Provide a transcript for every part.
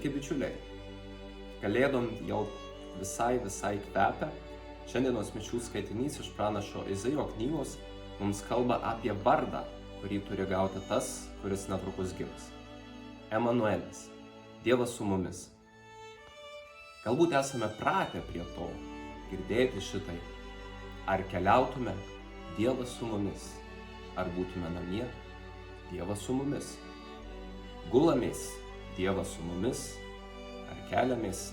Sveiki bičiuliai. Kalėdom jau visai kvepia. Šiandienos mišių skaitinys iš pranašo Izaijo knygos mums kalba apie vardą, kurį turi gauti tas, kuris netrukus gims. Emanuelis, Dievas su mumis. Galbūt esame pratę prie to, girdėti šitai. Ar keliautume, Dievas su mumis. Ar būtume namie, Dievas su mumis. Gulamės, Dievas su mumis. Ar keliamės,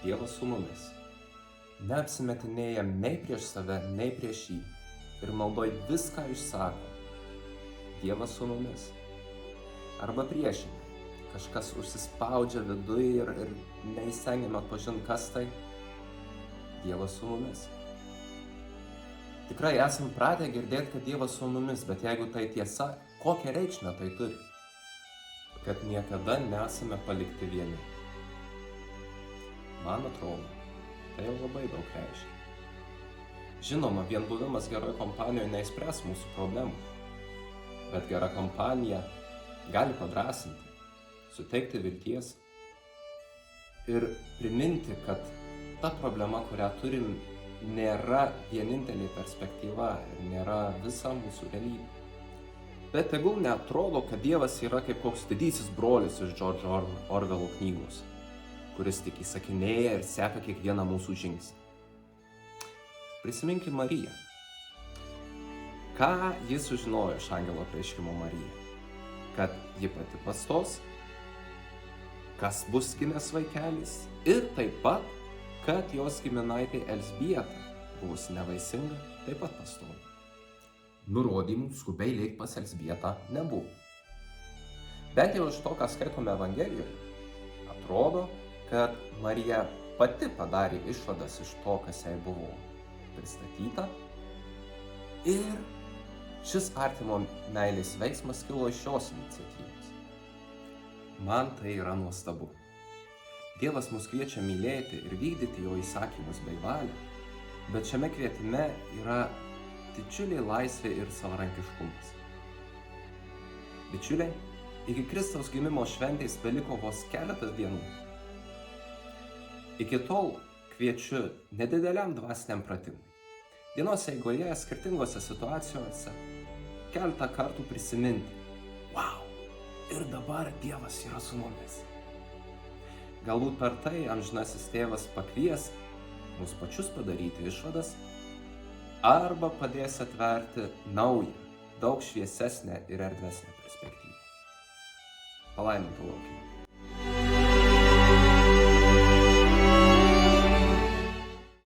Dievas su mumis. Neapsimetinėjam nei prieš save, nei prieš jį. Ir maldoj viską išsako. Dievas su mumis. Arba priešingai, kažkas užsispaudžia viduj ir neįstengiame atpažinti, kas tai. Dievas su mumis. Tikrai esam pratę girdėti, kad Dievas su mumis, bet jeigu tai tiesa, kokią reikšmę tai turi? Kad niekada nesame palikti vieni. Man atrodo, tai jau labai daug reiškia. Žinoma, vien buvimas geroj kompanijoje neišspręs mūsų problemų, bet gera kompanija gali padrąsinti, suteikti vilties ir priminti, kad ta problema, kurią turim, nėra vienintelė perspektyva ir nėra visa mūsų realybė. Bet tegul neatrodo, kad Dievas yra kaip koks didysis brolis iš George Orwello knygos, kuris tik įsakinėja ir seka kiekvieną mūsų žingsnį. Prisiminkime Mariją. Ką jis sužinojo iš angelo apreiškimo Marijai? Kad ji pati pastos, kas bus gimęs vaikelis ir taip pat, kad jos giminaitė Elzbieta, buvusi nevaisinga, taip pat pastojo. Nurodymų skubiai lėkt pas Elzbietą nebuvo. Bent jau iš to, ką skaitome Evangelijoje, atrodo, kad Marija pati padarė išvadas iš to, kas jai buvo pristatyta, ir šis artimo meilės veiksmas kilo iš šios iniciatyvos. Man tai yra nuostabu. Dievas mus kviečia mylėti ir vykdyti jo įsakymus bei valią, bet šiame kvietime yra didžiulė laisvė ir savarankiškumas. Bičiuliai, iki Kristaus gimimo šventės beliko vos keletas dienų. Iki tol kviečiu nedideliam dvasiniam pratimui. Dienos eigoje skirtingose situacijose keletą kartų prisiminti: wow, ir dabar Dievas yra su mumis. Galbūt per tai amžinasis tėvas pakvies mus pačius padaryti išvadas arba padės atverti naują, daug šviesesnę ir erdvesnę perspektyvą. Palaimintų laukia.